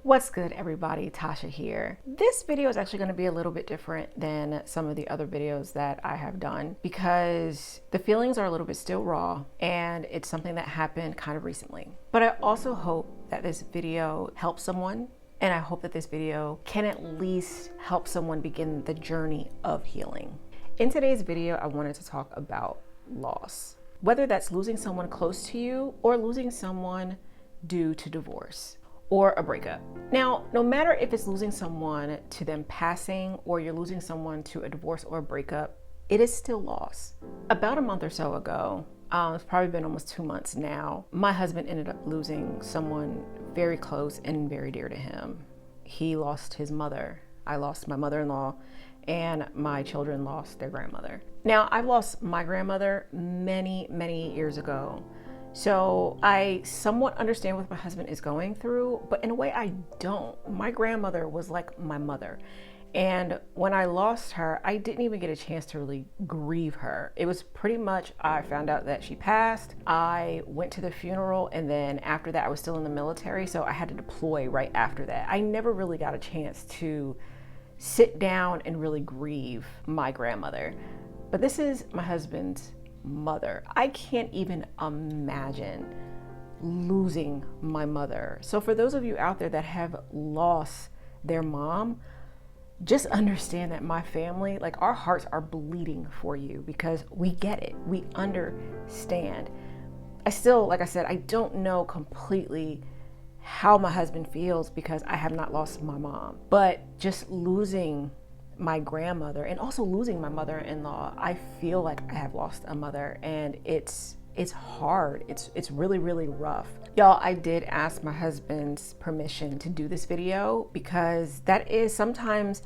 What's good, everybody? Tasha here. This video is actually going to be a little bit different than some of the other videos that I have done because the feelings are a little bit still raw and it's something that happened kind of recently. But I also hope that this video helps someone, and I hope that this video can at least help someone begin the journey of healing. In today's video, I wanted to talk about loss, whether that's losing someone close to you or losing someone due to divorce or a breakup. Now, no matter if it's losing someone to them passing or you're losing someone to a divorce or a breakup, it is still loss. About a month or so ago, it's probably been almost 2 months now, my husband ended up losing someone very close and very dear to him. He lost his mother. I lost my mother-in-law, and my children lost their grandmother. Now, I've lost my grandmother many years ago. So I somewhat understand what my husband is going through, but in a way I don't. My grandmother was like my mother. And when I lost her, I didn't even get a chance to really grieve her. It was pretty much, I found out that she passed. I went to the funeral, and then after that I was still in the military, so I had to deploy right after that. I never really got a chance to sit down and really grieve my grandmother. But this is my husband's mother. I can't even imagine losing my mother. So for those of you out there that have lost their mom, just understand that my family, like, our hearts are bleeding for you because we get it. We understand. I still, like I said, I don't know completely how my husband feels because I have not lost my mom, but just losing my grandmother and also losing my mother-in-law, I feel like I have lost a mother, and it's hard. It's really rough. Y'all, I did ask my husband's permission to do this video because that is sometimes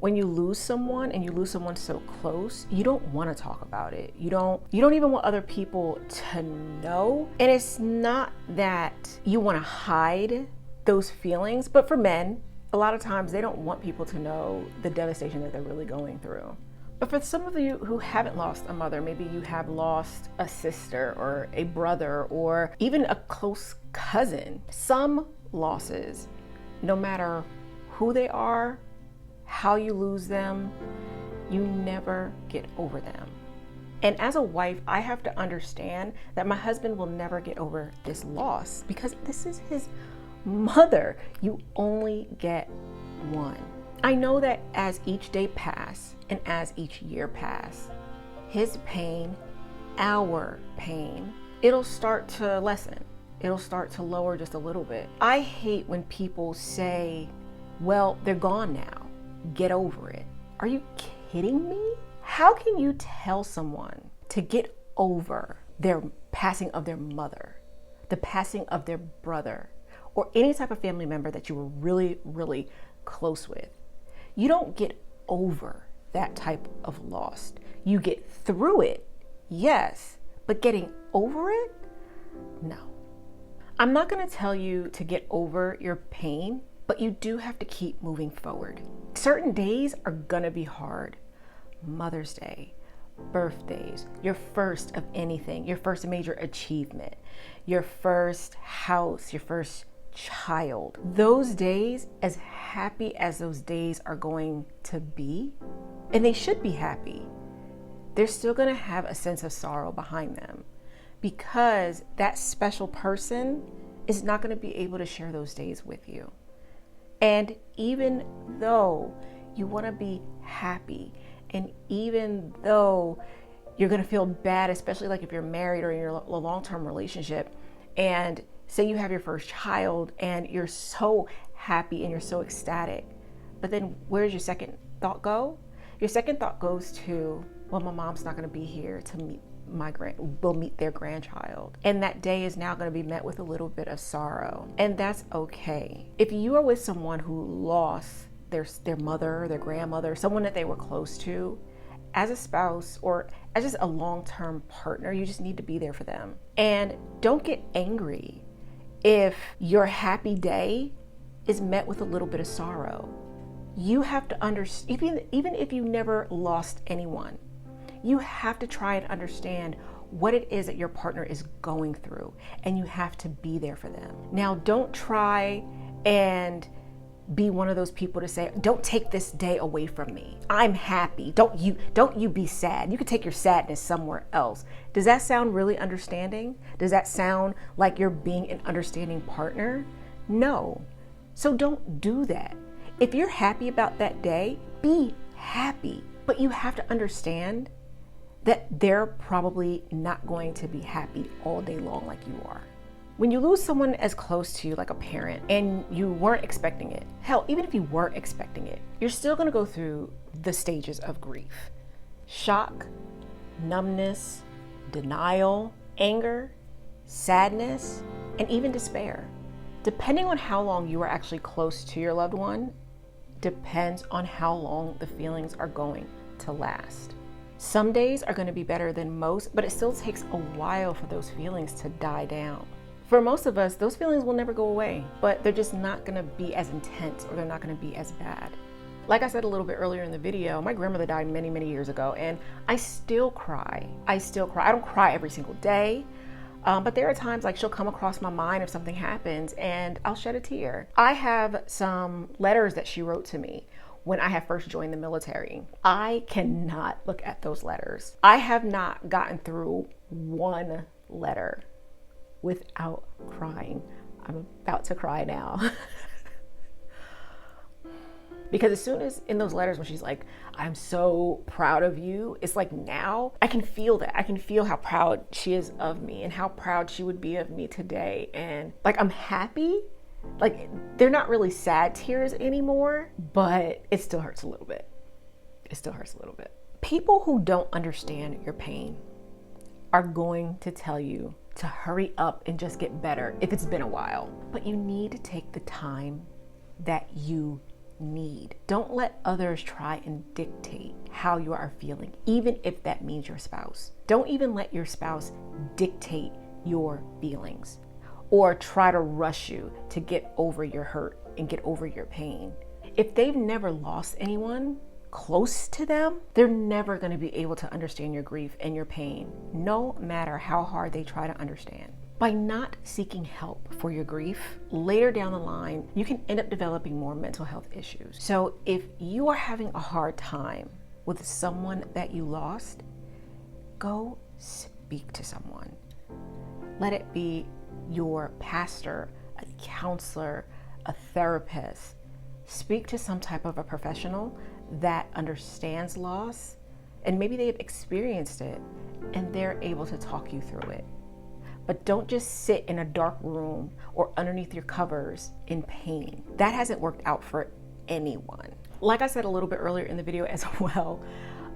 when you lose someone and you lose someone so close, you don't want to talk about it. You don't even want other people to know. And it's not that you want to hide those feelings, but for men, a lot of times they don't want people to know the devastation that they're really going through. But for some of you who haven't lost a mother, maybe you have lost a sister or a brother or even a close cousin, some losses, no matter who they are, how you lose them, you never get over them. And as a wife, I have to understand that my husband will never get over this loss because this is his mother. You only get one. I know that as each day pass and as each year pass, his pain, our pain, it'll start to lessen. It'll start to lower just a little bit. I hate when people say, well, they're gone now. Get over it. Are you kidding me? How can you tell someone to get over their passing of their mother, the passing of their brother, or any type of family member that you were really close with? You don't get over that type of loss. You get through it, yes, but getting over it, no. I'm not gonna tell you to get over your pain, but you do have to keep moving forward. Certain days are gonna be hard. Mother's Day, birthdays, your first of anything, your first major achievement, your first house, your first child. Those days, as happy as those days are going to be, and they should be happy, they're still going to have a sense of sorrow behind them because that special person is not going to be able to share those days with you. And even though you want to be happy, and even though you're going to feel bad, especially like if you're married or in your long-term relationship, and say you have your first child and you're so happy and you're so ecstatic, but then where does your second thought go? Your second thought goes to, well, my mom's not going to be here to meet will meet their grandchild. And that day is now going to be met with a little bit of sorrow. And that's okay. If you are with someone who lost their mother, their grandmother, someone that they were close to, as a spouse or as just a long-term partner, you just need to be there for them. And don't get angry if your happy day is met with a little bit of sorrow. You have to understand, even if you never lost anyone, you have to try and understand what it is that your partner is going through, and you have to be there for them. Now, don't try and be one of those people to say, don't take this day away from me. I'm happy. Don't you be sad. You can take your sadness somewhere else. Does that sound really understanding? Does that sound like you're being an understanding partner? No. So don't do that. If you're happy about that day, be happy. But you have to understand that they're probably not going to be happy all day long like you are. When you lose someone as close to you, like a parent, and you weren't expecting it, hell, even if you were expecting it, you're still gonna go through the stages of grief. Shock, numbness, denial, anger, sadness, and even despair. Depending on how long you are actually close to your loved one, depends on how long the feelings are going to last. Some days are gonna be better than most, but it still takes a while for those feelings to die down. For most of us, those feelings will never go away, but they're just not gonna be as intense, or they're not gonna be as bad. Like I said a little bit earlier in the video, my grandmother died many, many years ago, and I still cry. I don't cry every single day, but there are times like she'll come across my mind if something happens and I'll shed a tear. I have some letters that she wrote to me when I had first joined the military. I cannot look at those letters. I have not gotten through one letter without crying. I'm about to cry now. Because as soon as in those letters when she's like, I'm so proud of you, it's like now I can feel that. I can feel how proud she is of me and how proud she would be of me today. And like, I'm happy. Like, they're not really sad tears anymore, but it still hurts a little bit. It still hurts a little bit. People who don't understand your pain are going to tell you to hurry up and just get better if it's been a while. But you need to take the time that you need. Don't let others try and dictate how you are feeling, even if that means your spouse. Don't even let your spouse dictate your feelings or try to rush you to get over your hurt and get over your pain. If they've never lost anyone close to them, they're never going to be able to understand your grief and your pain, no matter how hard they try to understand. By not seeking help for your grief, later down the line, you can end up developing more mental health issues. So if you are having a hard time with someone that you lost, go speak to someone. Let it be your pastor, a counselor, a therapist. Speak to some type of a professional that understands loss, and maybe they've experienced it and they're able to talk you through it. But don't just sit in a dark room or underneath your covers in pain. That hasn't worked out for anyone. Like I said a little bit earlier in the video as well,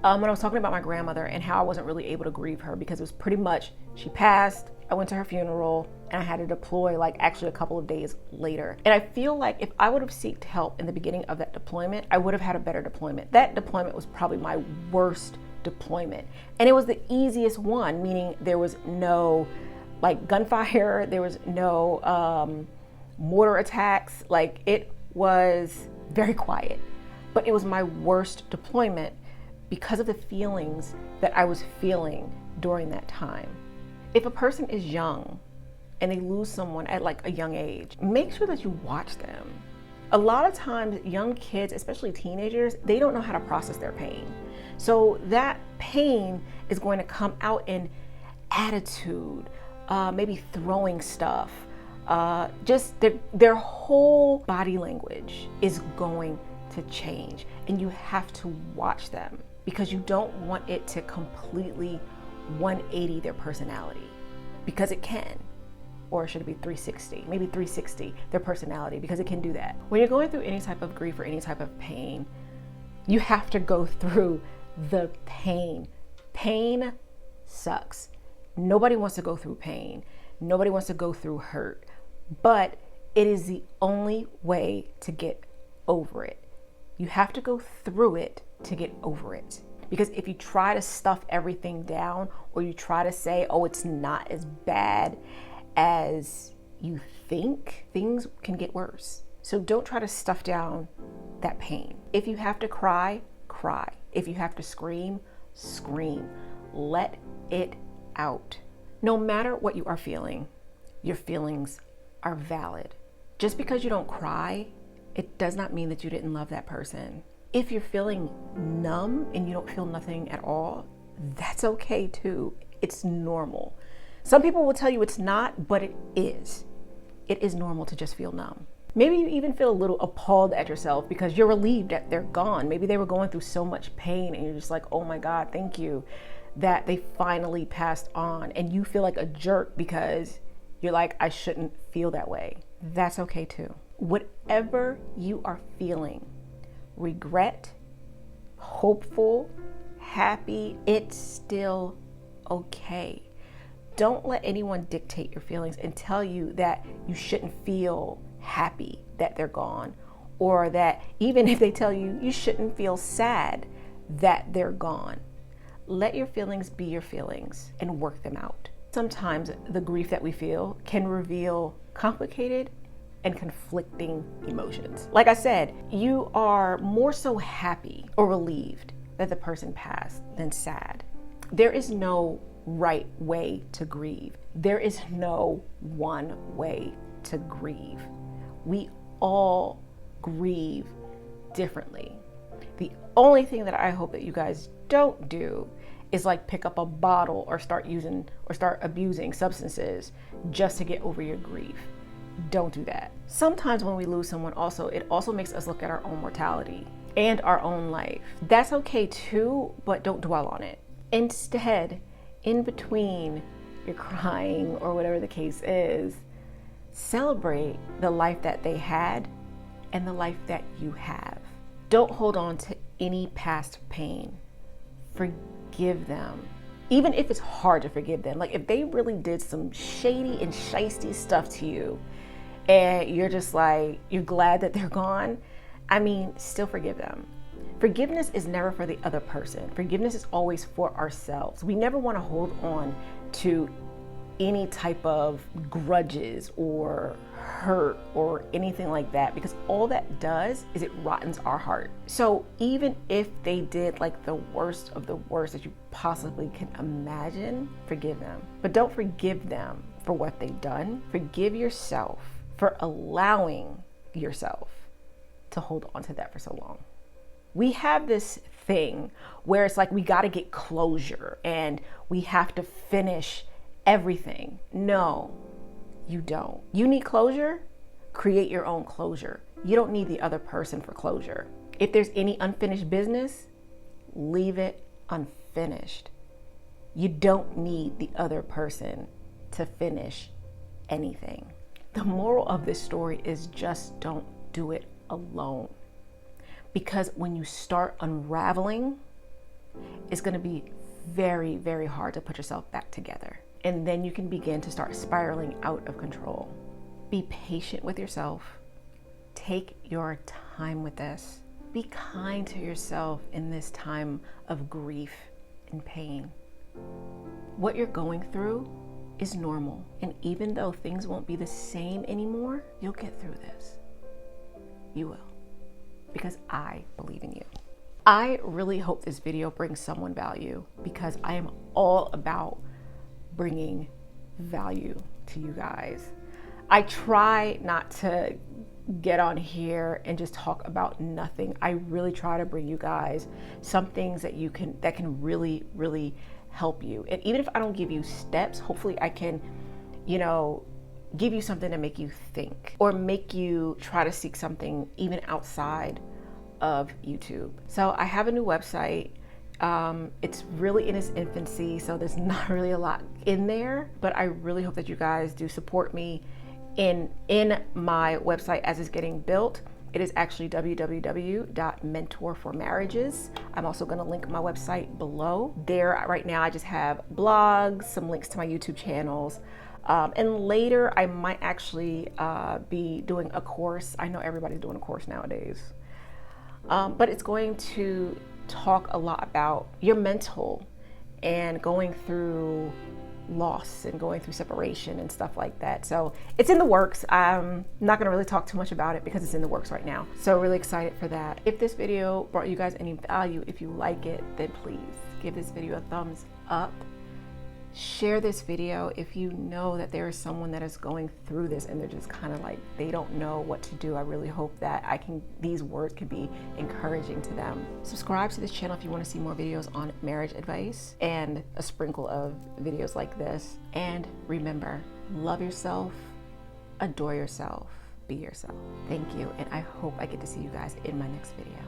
when I was talking about my grandmother and how I wasn't really able to grieve her because it was pretty much, she passed, I went to her funeral, and I had to deploy like actually a couple of days later. And I feel like if I would have sought help in the beginning of that deployment, I would have had a better deployment. That deployment was probably my worst deployment. And it was the easiest one, meaning there was no like gunfire, there was no mortar attacks. Like, it was very quiet, but it was my worst deployment because of the feelings that I was feeling during that time. If a person is young and they lose someone at like a young age, make sure that you watch them. A lot of times young kids, especially teenagers, they don't know how to process their pain. So that pain is going to come out in attitude, maybe throwing stuff, just their whole body language is going to change, and you have to watch them because you don't want it to completely 180 their personality, because it can. Or should it be 360? Maybe 360 their personality, because it can do that. When you're going through any type of grief or any type of pain, you have to go through the pain. Pain sucks. Nobody wants to go through pain. Nobody wants to go through hurt, but it is the only way to get over it. You have to go through it to get over it. Because if you try to stuff everything down, or you try to say, oh, it's not as bad as you think, things can get worse. So don't try to stuff down that pain. If you have to cry, cry. If you have to scream, scream. Let it out. No matter what you are feeling, your feelings are valid. Just because you don't cry, it does not mean that you didn't love that person. If you're feeling numb and you don't feel nothing at all, that's okay too. It's normal. Some people will tell you it's not, but it is. It is normal to just feel numb. Maybe you even feel a little appalled at yourself because you're relieved that they're gone. Maybe they were going through so much pain and you're just like, oh my God, thank you that they finally passed on. And you feel like a jerk because you're like, I shouldn't feel that way. That's okay too. Whatever you are feeling, regret, hopeful, happy, it's still okay. Don't let anyone dictate your feelings and tell you that you shouldn't feel happy that they're gone, or that even if they tell you you shouldn't feel sad that they're gone. Let your feelings be your feelings and work them out. Sometimes the grief that we feel can reveal complicated and conflicting emotions. Like I said, you are more so happy or relieved that the person passed than sad. There is no right way to grieve. There is no one way to grieve. We all grieve differently. The only thing that I hope that you guys don't do is like pick up a bottle or start using or start abusing substances just to get over your grief. Don't do that. Sometimes when we lose someone also, it also makes us look at our own mortality and our own life. That's okay too, but don't dwell on it. Instead, in between your crying or whatever the case is, celebrate the life that they had and the life that you have. Don't hold on to any past pain. Forgive them. Even if it's hard to forgive them. Like if they really did some shady and shisty stuff to you and you're just like, you're glad that they're gone, I mean, still forgive them. Forgiveness is never for the other person. Forgiveness is always for ourselves. We never want to hold on to any type of grudges or hurt or anything like that, because all that does is it rottens our heart. So even if they did like the worst of the worst that you possibly can imagine, forgive them. But don't forgive them for what they've done. Forgive yourself for allowing yourself to hold on to that for so long. We have this thing where it's like we got to get closure and we have to finish everything. No, you don't. You need closure? Create your own closure. You don't need the other person for closure. If there's any unfinished business, leave it unfinished. You don't need the other person to finish anything. The moral of this story is just don't do it alone. Because when you start unraveling, it's going to be very, very hard to put yourself back together. And then you can begin to start spiraling out of control. Be patient with yourself. Take your time with this. Be kind to yourself in this time of grief and pain. What you're going through is normal. And even though things won't be the same anymore, you'll get through this. You will. Because I believe in you. I really hope this video brings someone value, because I am all about bringing value to you guys. I try not to get on here and just talk about nothing. I really try to bring you guys some things that can really, really help you. And even if I don't give you steps, hopefully I can, give you something to make you think or make you try to seek something even outside of YouTube. So I have a new website. It's really in its infancy, so there's not really a lot in there, but I really hope that you guys do support me in my website as it's getting built. It is actually www.mentorformarriages. I'm also going to link my website below. There right now I just have blogs, some links to my YouTube channels, and later I might actually be doing a course. I know everybody's doing a course nowadays, but it's going to talk a lot about your mental and going through loss and going through separation and stuff like that. So it's in the works. I'm not going to really talk too much about it because it's in the works right now. So really excited for that. If this video brought you guys any value, if you like it, then please give this video a thumbs up, Share this video if you know that there is someone that is going through this and they're just kind of like, they don't know what to do. I really hope that these words could be encouraging to them. Subscribe to this channel if you want to see more videos on marriage advice and a sprinkle of videos like this. And remember, love yourself, adore yourself, be yourself. Thank you, and I hope I get to see you guys in my next video.